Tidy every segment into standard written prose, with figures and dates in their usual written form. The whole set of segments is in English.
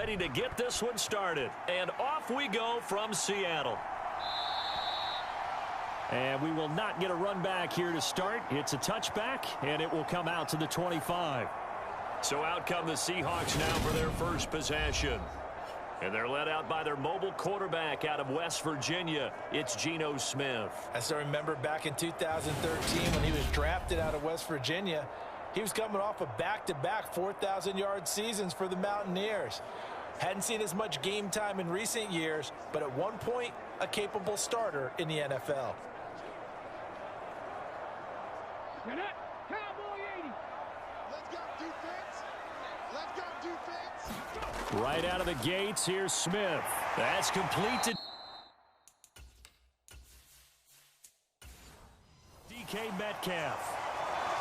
ready to get this one started. And off we go from Seattle. And we will not get a run back here to start. It's a touchback, and it will come out to the 25. So out come the Seahawks now for their first possession. And they're led out by their mobile quarterback out of West Virginia. It's Geno Smith. As I remember back in 2013 when he was drafted out of West Virginia, he was coming off of back-to-back 4,000-yard seasons for the Mountaineers. Hadn't seen as much game time in recent years, but at one point, a capable starter in the NFL. Right out of the gates, here's Smith. That's complete to DK Metcalf.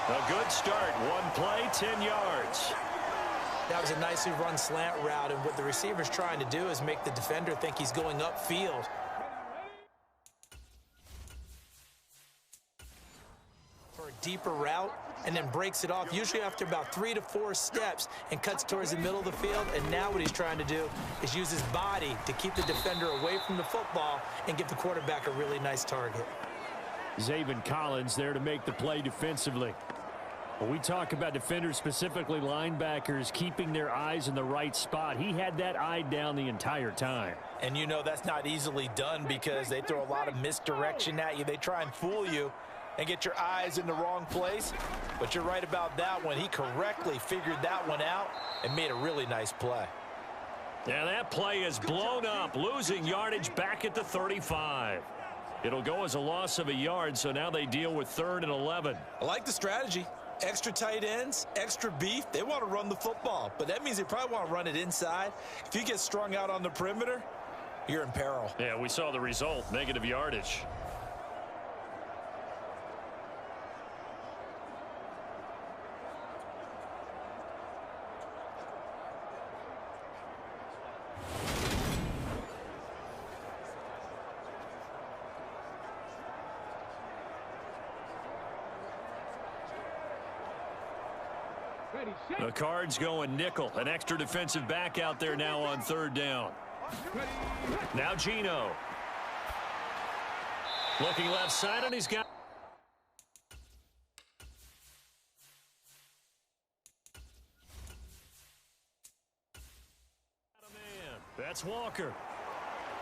A good start. One play, 10 yards. That was a nicely run slant route, and what the receiver's trying to do is make the defender think he's going upfield. For a deeper route, and then breaks it off, usually after about 3 to 4 steps, and cuts towards the middle of the field. And now what he's trying to do is use his body to keep the defender away from the football and give the quarterback a really nice target. Zaven Collins there to make the play defensively. When we talk about defenders, specifically linebackers, keeping their eyes in the right spot, he had that eye down the entire time. And you know that's not easily done because they throw a lot of misdirection at you. They try and fool you and get your eyes in the wrong place. But you're right about that one. He correctly figured that one out and made a really nice play. Yeah, that play is blown up, losing yardage back at the 35. It'll go as a loss of a yard, so now they deal with 3rd and 11. I like the strategy. Extra tight ends, extra beef. They want to run the football, but that means they probably want to run it inside. If you get strung out on the perimeter, you're in peril. Yeah, we saw the result, negative yardage. The Cards going nickel. An extra defensive back out there now on 3rd down. Now Geno. Looking left side, and he's got... That's Walker.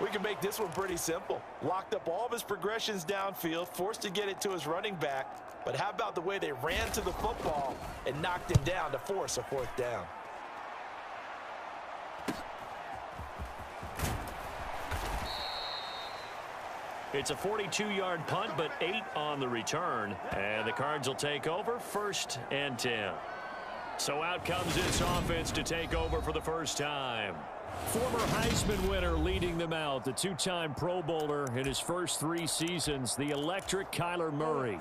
We can make this one pretty simple. Locked up all of his progressions downfield, forced to get it to his running back. But how about the way they ran to the football and knocked him down to force a 4th down? It's a 42-yard punt, but 8 on the return. And the Cards will take over 1st and 10. So out comes this offense to take over for the first time. Former Heisman winner leading them out, the 2-time Pro Bowler in his first 3 seasons, the electric Kyler Murray.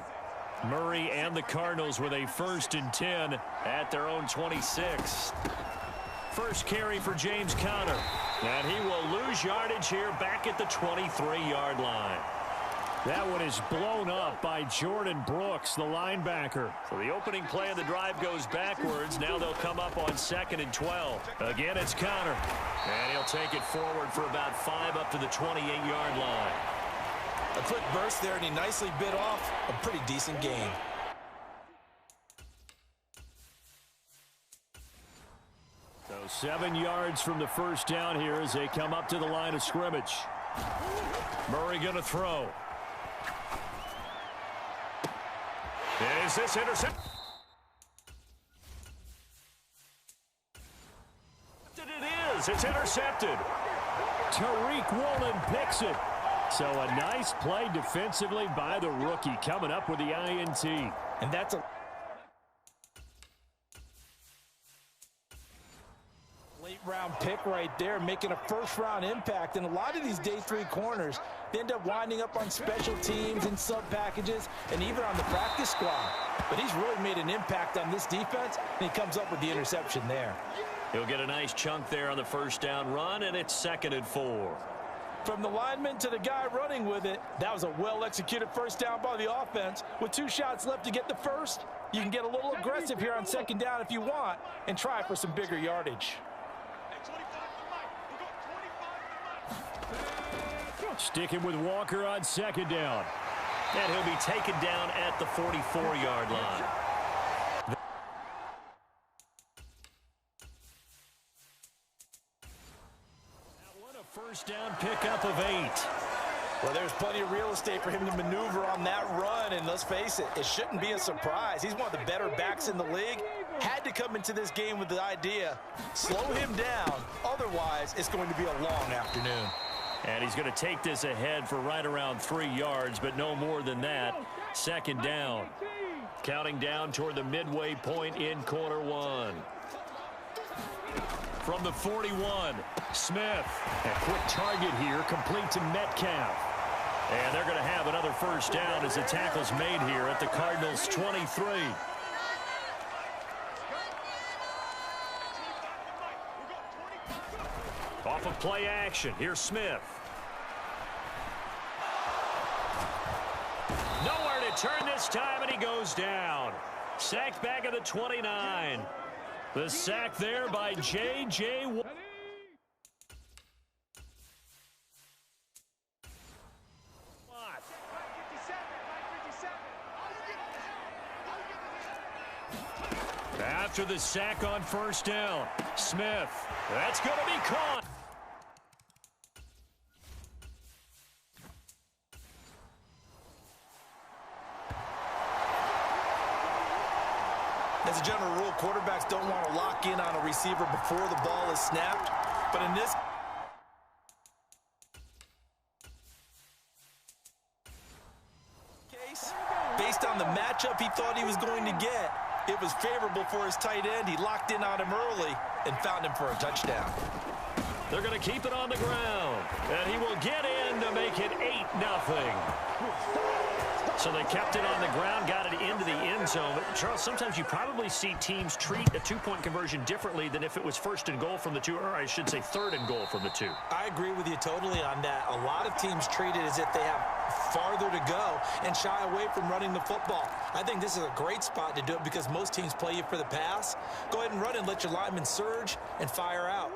Murray and the Cardinals with a 1st and 10 at their own 26. First carry for James Conner. And he will lose yardage here back at the 23-yard line. That one is blown up by Jordan Brooks, the linebacker. So the opening play of the drive goes backwards. Now they'll come up on 2nd and 12. Again, it's Conner. And he'll take it forward for about 5 up to the 28-yard line. A quick burst there, and he nicely bit off a pretty decent gain. So 7 yards from the first down here as they come up to the line of scrimmage. Murray going to throw. Is this intercept? It is. It's intercepted. Tariq Woolen picks it. So a nice play defensively by the rookie coming up with the INT. And that's a late-round pick right there, making a first-round impact. And a lot of these day 3 corners, they end up winding up on special teams and sub-packages and even on the practice squad. But he's really made an impact on this defense, and he comes up with the interception there. He'll get a nice chunk there on the first down run, and it's 2nd and 4. From the lineman to the guy running with it, that was a well-executed first down by the offense. With 2 shots left to get the first, you can get a little aggressive here on 2nd down if you want and try for some bigger yardage. Sticking with Walker on second down. And he'll be taken down at the 44-yard line. First down pickup of 8. Well, there's plenty of real estate for him to maneuver on that run, and let's face it, it shouldn't be a surprise. He's one of the better backs in the league. Had to come into this game with the idea, slow him down, otherwise it's going to be a long afternoon. And he's going to take this ahead for right around 3 yards, but no more than that. Second down. Counting down toward the midway point in quarter 1. From the 41, Smith. A quick target here, complete to Metcalf. And they're going to have another first down as the tackle's made here at the Cardinals' 23. Off of play action, here's Smith. Nowhere to turn this time, and he goes down. Sacked back at the 29. The sack there by J.J. Watt. After the sack on first down, Smith. That's going to be caught. As a general rule, quarterbacks don't want to lock in on a receiver before the ball is snapped. But in this case, based on the matchup he thought he was going to get, it was favorable for his tight end. He locked in on him early and found him for a touchdown. They're going to keep it on the ground. And he will get in to make it 8-0. So they kept it on the ground, got it into the end zone. But Charles, sometimes you probably see teams treat a two-point conversion differently than if it was first and goal from the 2, or I should say third and goal from the 2. I agree with you totally on that. A lot of teams treat it as if they have farther to go and shy away from running the football. I think this is a great spot to do it because most teams play you for the pass. Go ahead and run and let your linemen surge and fire out.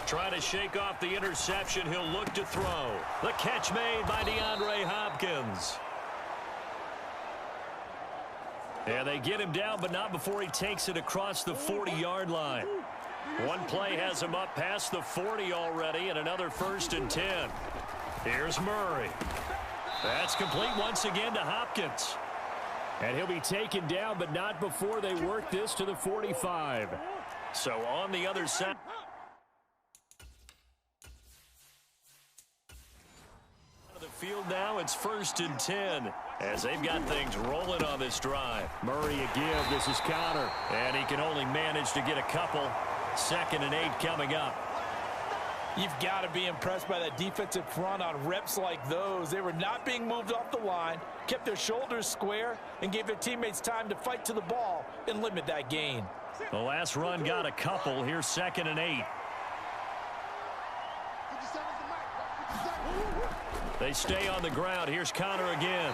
Trying to shake off the interception. He'll look to throw. The catch made by DeAndre Hopkins. And they get him down, but not before he takes it across the 40-yard line. One play has him up past the 40 already, and another 1st and 10. Here's Murray. That's complete once again to Hopkins. And he'll be taken down, but not before they work this to the 45. So on the other side. Field now, it's 1st and 10 as they've got things rolling on this drive. Murray a give. This is Connor, and he can only manage to get a couple. 2nd and 8 coming up. You've got to be impressed by that defensive front on reps like those. They were not being moved off the line, kept their shoulders square, and gave their teammates time to fight to the ball and limit that gain. The last run got a couple. Here's 2nd and 8. They stay on the ground. Here's Connor again.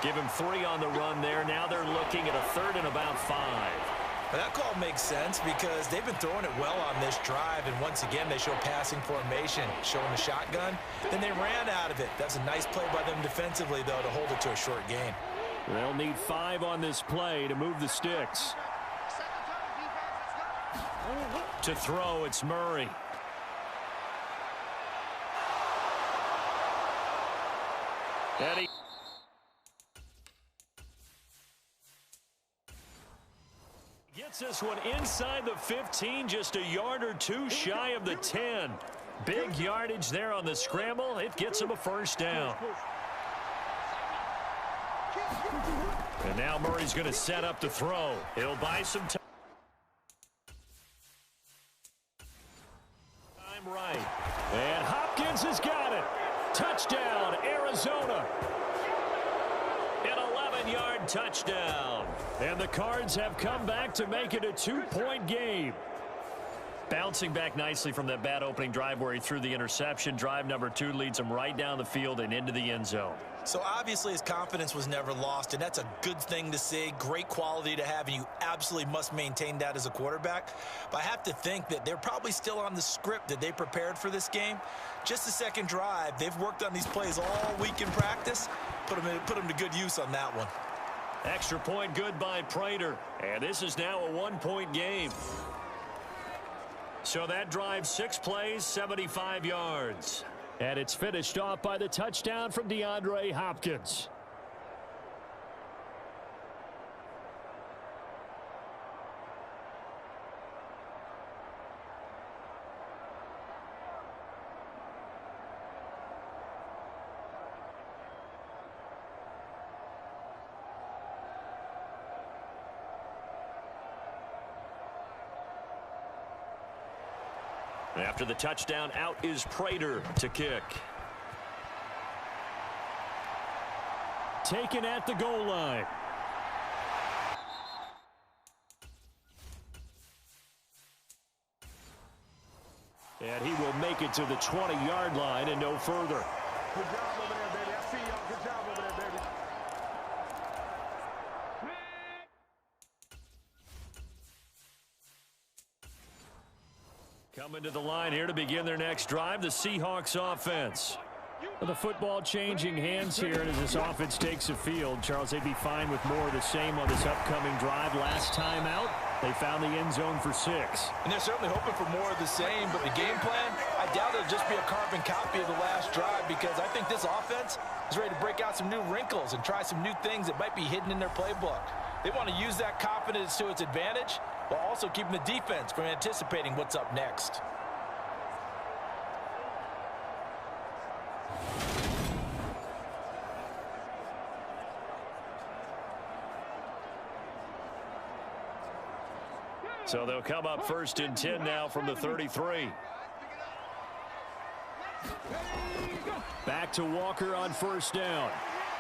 Give him 3 on the run there. Now they're looking at a 3rd and about 5. Well, that call makes sense because they've been throwing it well on this drive, and once again they show passing formation, showing the shotgun. Then they ran out of it. That's a nice play by them defensively, though, to hold it to a short gain. They'll need 5 on this play to move the sticks. To throw, it's Murray. Eddie. Gets this one inside the 15, just a yard or 2 shy of the 10. Big yardage there on the scramble. It gets him a 1st down. And now Murray's going to set up to throw. He'll buy some time. Right. And Hopkins has got it. Touchdown, Arizona. An 11-yard touchdown. And the Cards have come back to make it a 2-point game. Bouncing back nicely from that bad opening drive where he threw the interception. Drive number 2 leads him right down the field and into the end zone. So obviously his confidence was never lost, and that's a good thing to see, great quality to have, and you absolutely must maintain that as a quarterback. But I have to think that they're probably still on the script that they prepared for this game. Just the second drive, they've worked on these plays all week in practice. Put them to good use on that one. Extra point good by Prater, and this is now a 1-point game. So that drive, 6 plays, 75 yards. And it's finished off by the touchdown from DeAndre Hopkins. After the touchdown, out is Prater to kick. Taken at the goal line. And he will make it to the 20-yard line and no further. Good job over there, baby. I see y'all. Good job over there, baby. Coming to the line here to begin their next drive, the Seahawks offense. The football changing hands here as this offense takes the field. Charles, they'd be fine with more of the same on this upcoming drive. Last time out, they found the end zone for 6. And they're certainly hoping for more of the same, but the game plan, I doubt it'll just be a carbon copy of the last drive, because I think this offense is ready to break out some new wrinkles and try some new things that might be hidden in their playbook. They want to use that confidence to its advantage, while also keeping the defense from anticipating what's up next. So they'll come up 1st and 10 now from the 33. Back to Walker on 1st down.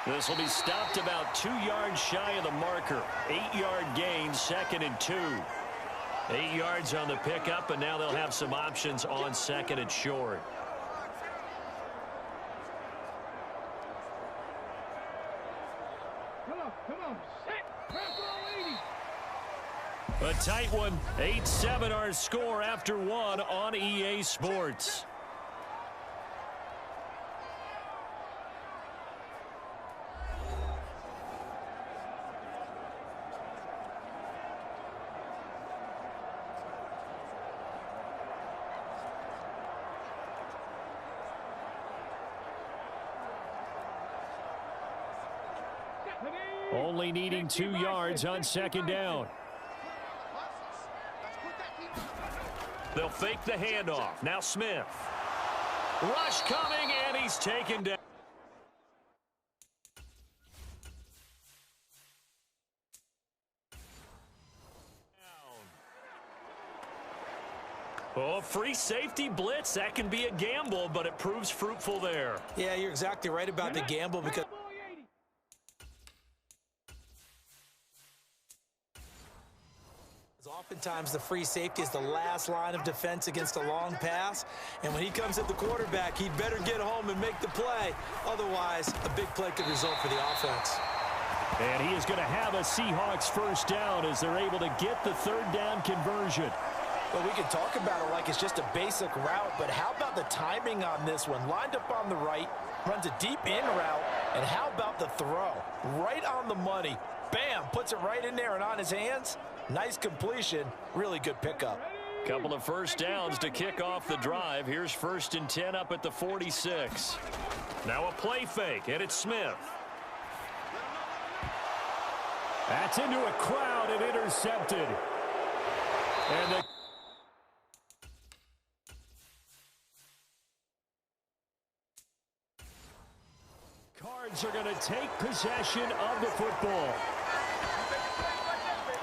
This will be stopped about 2 yards shy of the marker. 8-yard gain, 2nd and 2. 8 yards on the pickup, and now they'll have some options on 2nd and short. Come on. Set. Press all 80. A tight one. 8-7 our score after 1 on EA Sports. Only needing 2 yards on 2nd down. They'll fake the handoff. Now Smith. Rush coming, and he's taken down. Oh, free safety blitz. That can be a gamble, but it proves fruitful there. Yeah, you're exactly right about the gamble, because oftentimes the free safety is the last line of defense against a long pass, and when he comes at the quarterback, he'd better get home and make the play. Otherwise, a big play could result for the offense. And he is going to have a Seahawks 1st down as they're able to get the 3rd down conversion. Well, we can talk about it like it's just a basic route, but how about the timing on this one? Lined up on the right, runs a deep in route, and how about the throw? Right on the money. Bam, puts it right in there and on his hands. Nice completion, really good pickup. Couple of 1st downs to kick off the drive. Here's 1st and 10 up at the 46. Now a play fake, and it's Smith. That's into a crowd and intercepted. And the Cards are going to take possession of the football.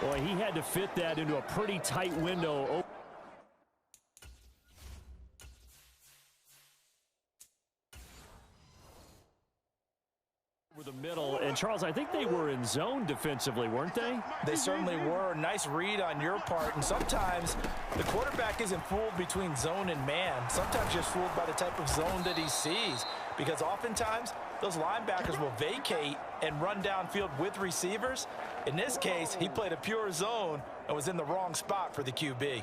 Boy, he had to fit that into a pretty tight window. Over the middle. And, Charles, I think they were in zone defensively, weren't they? They certainly were. Nice read on your part. And sometimes the quarterback isn't fooled between zone and man. Sometimes just fooled by the type of zone that he sees. because oftentimes those linebackers will vacate and run downfield with receivers. In this case, he played a pure zone and was in the wrong spot for the QB.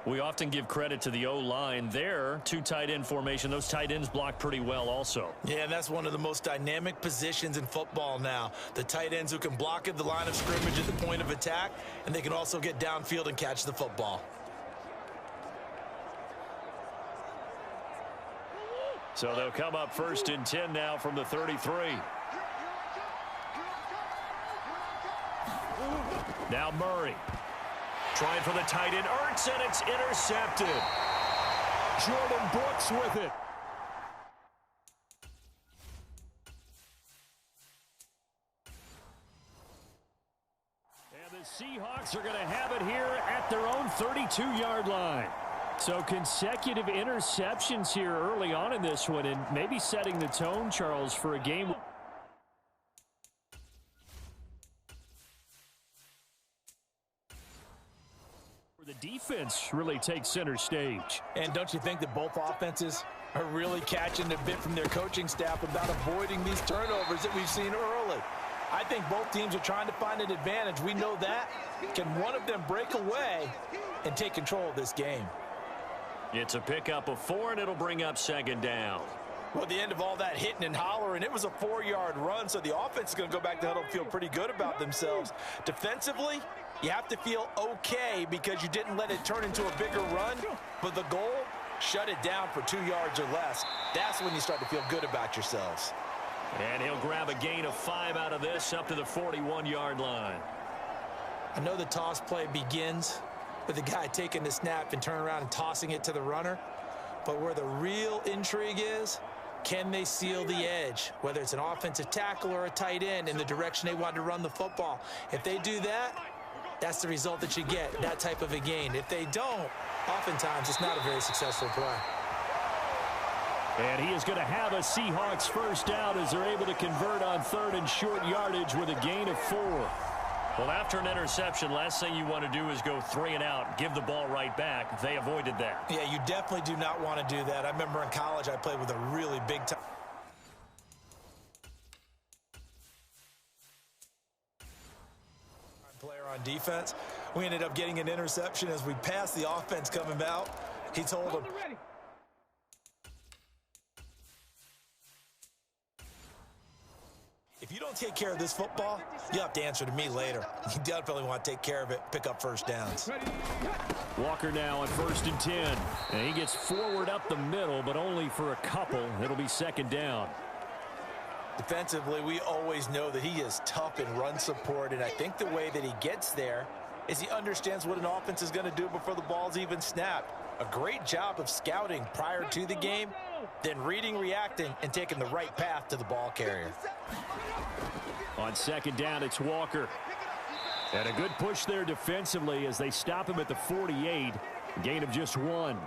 We often give credit to the O-line there. Two tight end formation. Those tight ends block pretty well also. Yeah, and that's one of the most dynamic positions in football now. The tight ends who can block at the line of scrimmage at the point of attack, and they can also get downfield and catch the football. So they'll come up 1st and 10 now from the 33. Now Murray. Trying for the tight end, Ertz, and it's intercepted. Jordan Brooks with it. And the Seahawks are going to have it here at their own 32-yard line. So consecutive interceptions here early on in this one, and maybe setting the tone, Charles, for a game. The defense really takes center stage. And don't you think that both offenses are really catching a bit from their coaching staff about avoiding these turnovers that we've seen early? I think both teams are trying to find an advantage. We know that. Can one of them break away and take control of this game? It's a pickup of 4, and it'll bring up 2nd down. Well, at the end of all that hitting and hollering, it was a 4-yard run, so the offense is going to go back to huddle and feel pretty good about themselves. Defensively, you have to feel okay because you didn't let it turn into a bigger run, but the goal, shut it down for 2 yards or less. That's when you start to feel good about yourselves. And he'll grab a gain of 5 out of this up to the 41-yard line. I know the toss play begins with the guy taking the snap and turning around and tossing it to the runner, but where the real intrigue is, can they seal the edge, whether it's an offensive tackle or a tight end, in the direction they want to run the football? If they do that, that's the result that you get, that type of a gain. If they don't, oftentimes it's not a very successful play. And he is going to have a Seahawks 1st down as they're able to convert on 3rd and short yardage with a gain of 4. Well, after an interception, last thing you want to do is go 3 and out, give the ball right back. They avoided that. Yeah, you definitely do not want to do that. I remember in college I played with a really big time player on defense. We ended up getting an interception as we passed the offense coming out. He told him, if you don't take care of this football, you'll have to answer to me later. You definitely want to take care of it, pick up 1st downs. Walker now on 1st and 10. And he gets forward up the middle, but only for a couple. It'll be 2nd down. Defensively, we always know that he is tough in run support, and I think the way that he gets there is he understands what an offense is going to do before the ball's even snapped. A great job of scouting prior to the game, then reading, reacting, and taking the right path to the ball carrier. On 2nd down, it's Walker. And a good push there defensively as they stop him at the 48. Gain of just 1.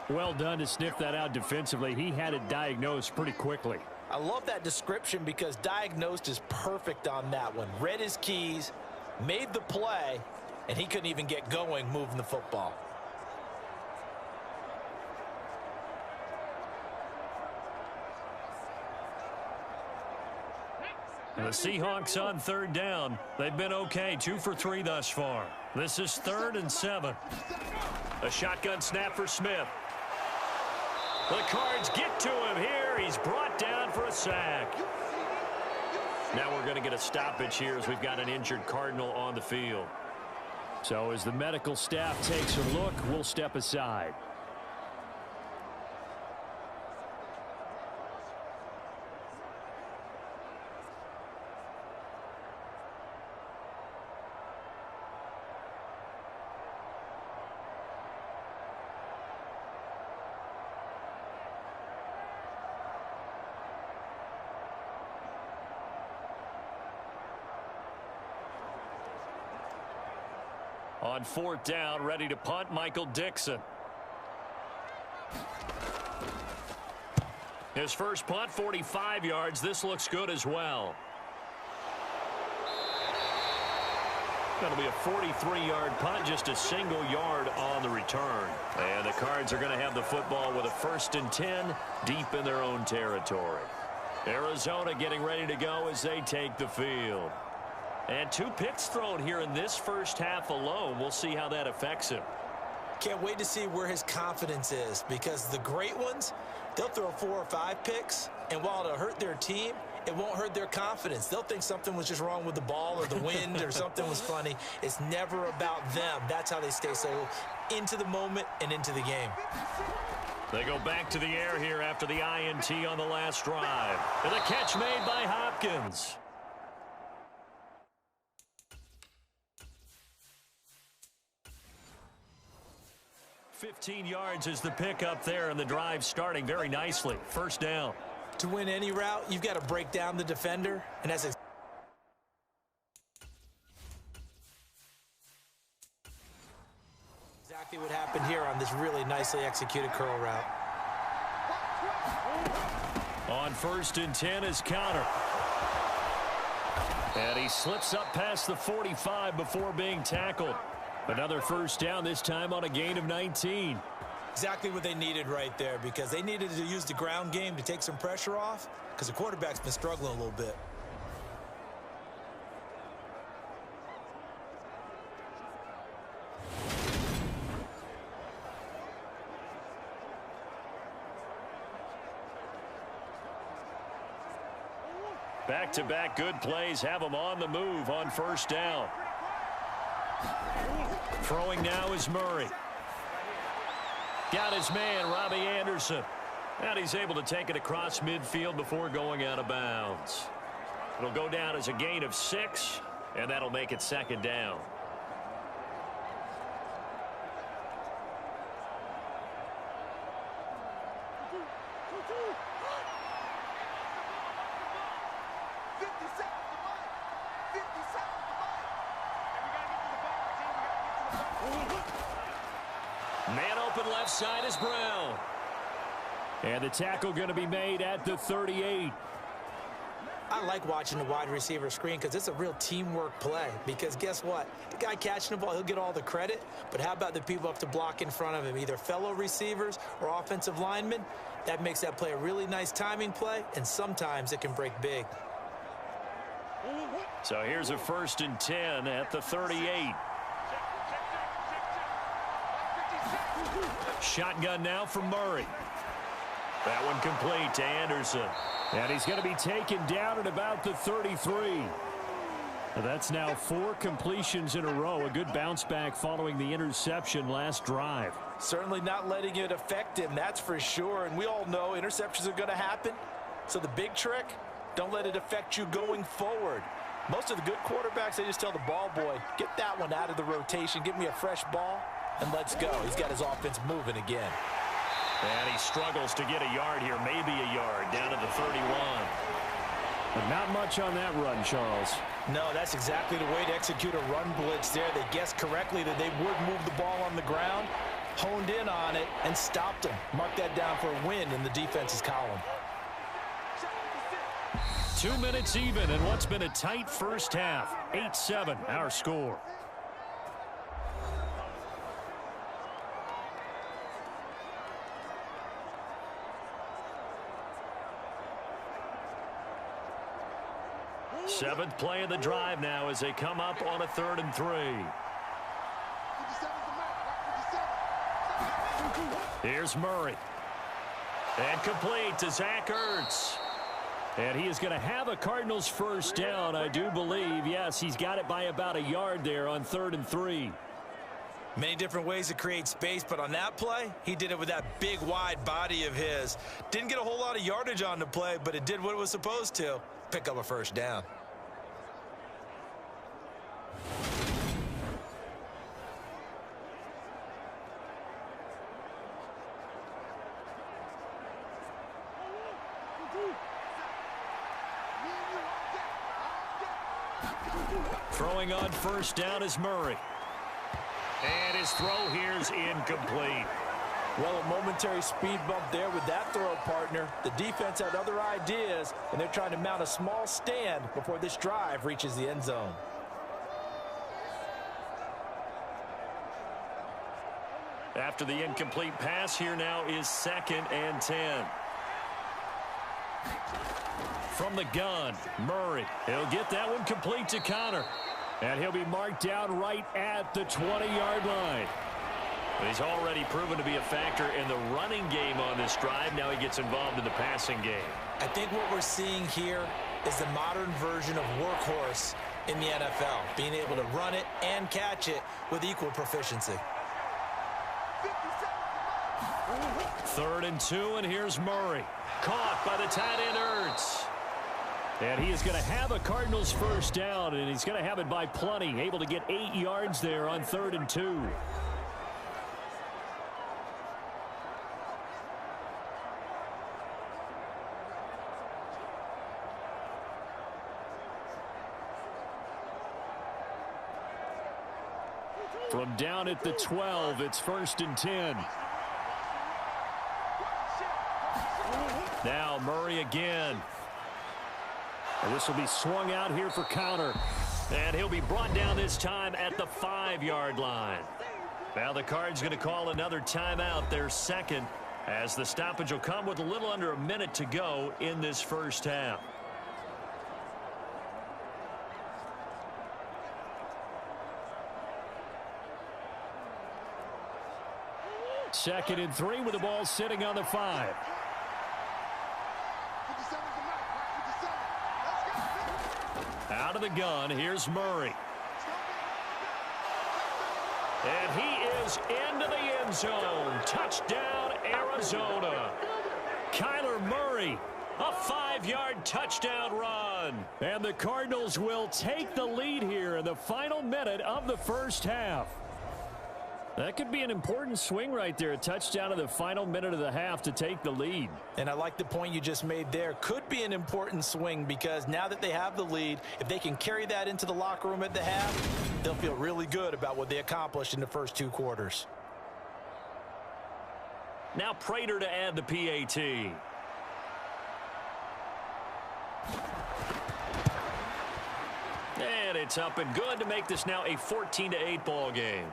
Well done to sniff that out defensively. He had it diagnosed pretty quickly. I love that description because diagnosed is perfect on that one. Read his keys, made the play, and he couldn't even get going moving the football. And the Seahawks on 3rd down. They've been okay, 2 for 3 thus far. This is 3rd and 7. A shotgun snap for Smith. The Cards get to him here. He's brought down for a sack. Now we're going to get a stoppage here as we've got an injured Cardinal on the field. So as the medical staff takes a look, we'll step aside. On 4th down, ready to punt, Michael Dixon. His first punt, 45 yards. This looks good as well. That'll be a 43-yard punt, just a single yard on the return. And the Cards are going to have the football with a 1st and 10 deep in their own territory. Arizona getting ready to go as they take the field. And 2 picks thrown here in this first half alone. We'll see how that affects him. Can't wait to see where his confidence is, because the great ones, they'll throw 4 or 5 picks, and while it'll hurt their team, it won't hurt their confidence. They'll think something was just wrong with the ball or the wind or something was funny. It's never about them. That's how they stay so into the moment and into the game. They go back to the air here after the INT on the last drive. And the catch made by Hopkins. "15 yards is the pickup there, and the drive starting very nicely. 1st down. To win any route, you've got to break down the defender, and that's exactly what happened here on this really nicely executed curl route. On 1st and 10 is counter. And he slips up past the 45 before being tackled. Another 1st down, this time on a gain of 19. Exactly what they needed right there, because they needed to use the ground game to take some pressure off, because the quarterback's been struggling a little bit. Back-to-back good plays have him on the move on 1st down. Throwing now is Murray. Got his man, Robbie Anderson. And he's able to take it across midfield before going out of bounds. It'll go down as a gain of 6, and that'll make it 2nd down. Man open left side is Brown. And the tackle going to be made at the 38. I like watching the wide receiver screen, because it's a real teamwork play. Because guess what? The guy catching the ball, he'll get all the credit. But how about the people up to block in front of him, either fellow receivers or offensive linemen? That makes that play a really nice timing play, and sometimes it can break big. So here's a 1st and 10 at the 38. Shotgun now from Murray. That one complete to Anderson. And he's going to be taken down at about the 33. That's now 4 completions in a row. A good bounce back following the interception last drive. Certainly not letting it affect him, that's for sure. And we all know interceptions are going to happen. So the big trick, don't let it affect you going forward. Most of the good quarterbacks, they just tell the ball boy, get that one out of the rotation, give me a fresh ball, and let's go. He's got his offense moving again. And he struggles to get a yard here, maybe a yard, down to the 31. But not much on that run, Charles. No, that's exactly the way to execute a run blitz there. They guessed correctly that they would move the ball on the ground, honed in on it, and stopped them. Mark that down for a win in the defense's column. 2 minutes even in what's been a tight first half. 8-7, our score. Seventh play of the drive now as they come up on a 3rd and 3. Here's Murray. And complete to Zach Ertz. And he is going to have a Cardinals 1st down, I do believe. Yes, he's got it by about a yard there on 3rd and 3. Many different ways to create space, but on that play, he did it with that big, wide body of his. Didn't get a whole lot of yardage on the play, but it did what it was supposed to. Pick up a 1st down. Throwing on 1st down is Murray. And his throw here is incomplete. Well, a momentary speed bump there with that throw, partner. The defense had other ideas, and they're trying to mount a small stand before this drive reaches the end zone. After the incomplete pass, here now is 2nd and 10. From the gun, Murray. He'll get that one complete to Connor. And he'll be marked down right at the 20-yard line. He's already proven to be a factor in the running game on this drive. Now he gets involved in the passing game. I think what we're seeing here is the modern version of workhorse in the NFL, being able to run it and catch it with equal proficiency. 3rd and 2, and here's Murray. Caught by the tight end Ertz. And he is going to have a Cardinals first down, and he's going to have it by plenty. Able to get 8 yards there on 3rd and 2. From down at the 12, it's 1st and 10. Now Murray again. And this will be swung out here for Connor. And he'll be brought down this time at the 5-yard line. Now the Cards going to call another timeout, their 2nd, as the stoppage will come with a little under a minute to go in this first half. Second and 3 with the ball sitting on the 5. Out of the gun, here's Murray. And he is into the end zone. Touchdown, Arizona. Kyler Murray, a 5-yard touchdown run. And the Cardinals will take the lead here in the final minute of the first half. That could be an important swing right there. A touchdown in the final minute of the half to take the lead. And I like the point you just made there. Could be an important swing because now that they have the lead, if they can carry that into the locker room at the half, they'll feel really good about what they accomplished in the first 2 quarters. Now Prater to add the PAT. And it's up and good to make this now a 14-8 ball game.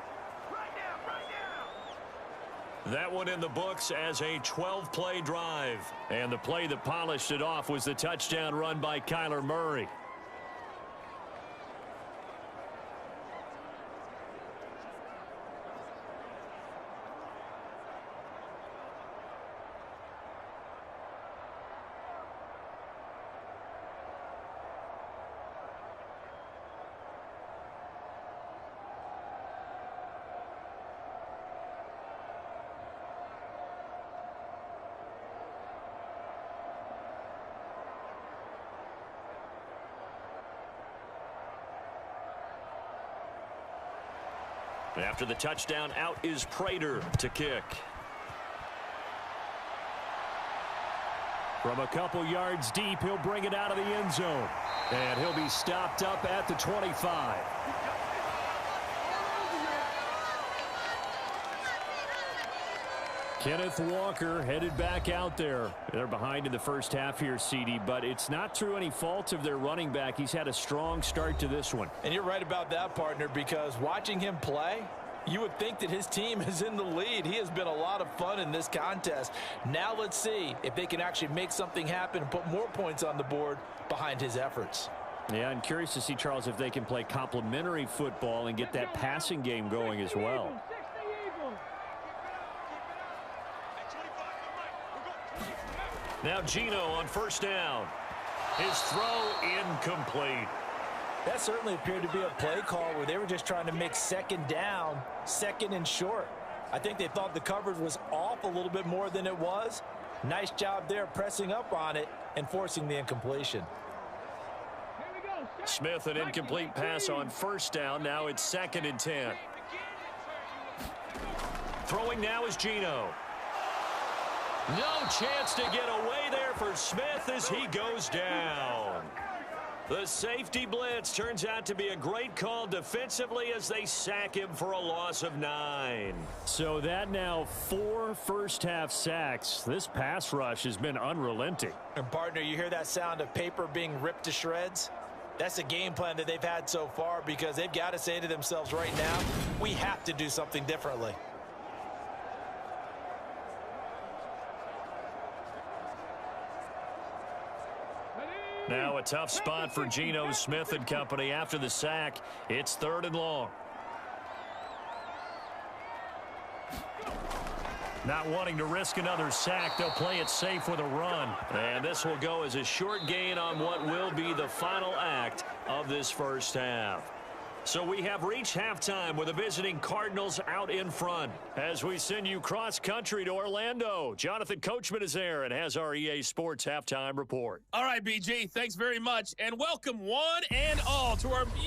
That one in the books as a 12-play drive. And the play that polished it off was the touchdown run by Kyler Murray. After the touchdown, out is Prater to kick. From a couple yards deep, he'll bring it out of the end zone. And he'll be stopped up at the 25. Kenneth Walker headed back out there. They're behind in the first half here, CD, but it's not through any fault of their running back. He's had a strong start to this one. And you're right about that, partner, because watching him play, you would think that his team is in the lead. He has been a lot of fun in this contest. Now let's see if they can actually make something happen and put more points on the board behind his efforts. Yeah, I'm curious to see, Charles, if they can play complementary football and get that passing game going as well. Now Gino on first down. His throw incomplete. That certainly appeared to be a play call where they were just trying to make second down, second and short. I think they thought the coverage was off a little bit more than it was. Nice job there pressing up on it and forcing the incompletion. Smith, an incomplete pass on first down. Now it's 2nd and 10. Throwing now is Gino. No chance to get away there for Smith as he goes down. The safety blitz turns out to be a great call defensively as they sack him for a loss of 9. So that now 4 first-half sacks. This pass rush has been unrelenting. And, partner, you hear that sound of paper being ripped to shreds? That's a game plan that they've had so far because they've got to say to themselves right now, we have to do something differently. tough spot for Geno Smith and company after the sack. It's 3rd and long. Not wanting to risk another sack, they'll play it safe with a run. And this will go as a short gain on what will be the final act of this first half. So we have reached halftime with the visiting Cardinals out in front. As we send you cross-country to Orlando, Jonathan Coachman is there and has our EA Sports halftime report. All right, BG, thanks very much. And welcome one and all to our beautiful